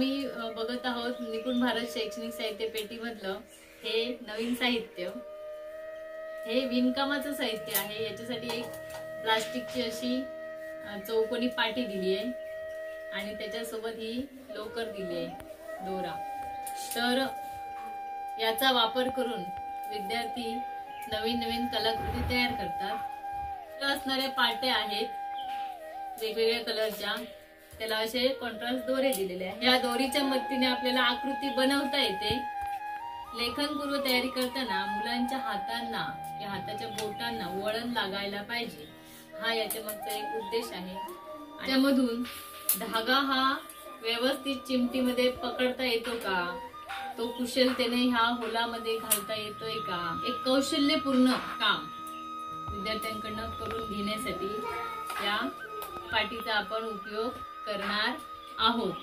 आम्ही बघत आहोत निपुण भारत शैक्षणिक साहित्य पेटी मधलं हे नवीन साहित्य। हे विणकामाचं साहित्य आहे। याच्यासाठी एक प्लास्टिकची अशी चौकोनी पाटी दिली आहे आणि त्याच्यासोबत ही लोकर दिली आहे, दोरा। तर याचा वापर करून विद्यार्थी नवीन नवीन कलाकृती तयार करतात। असणारे पाटे आहेत वेगवेगळ्या कलरच्या, त्याला असे कॉन्ट्रास्ट दोरे दिलेले आहेत। या दोरीच्या मदतीने आपल्याला आकृती बनवता येते। लेखनपूर्व तयारी करताना मुलांच्या हातांना या हाताच्या बोटांना वळण लागायला पाहिजे, हा याच्या मागचा एक उद्देश आहे। त्यामधून धागा हा व्यवस्थित चिमटीमध्ये पकडता येतो का, तो कुशलतेने ह्या होलामध्ये घालता येतोय का, एक कौशल्यपूर्ण काम विद्यार्थ्यांकडून करून घेण्यासाठी या पाटीचा आपण उपयोग करणार आहोत।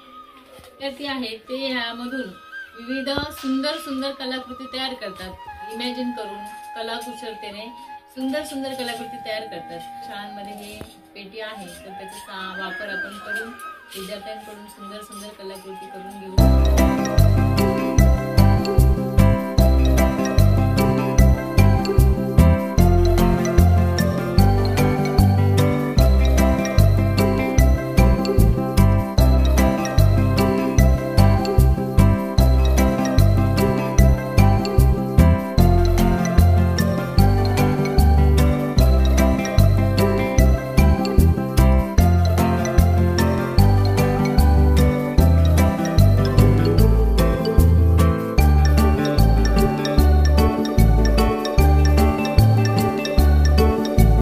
विद्यार्थी आहेत ते यामधून विविध सुंदर सुंदर कलाकृती तयार करतात। इमॅजिन करून कलाकुशलतेने सुंदर सुंदर कलाकृती तयार करतात। शाळांमध्ये हे पेटी आहे, तर त्याचा वापर आपण करून विद्यार्थ्यांकडून सुंदर सुंदर कलाकृती करून घेऊ शकतो।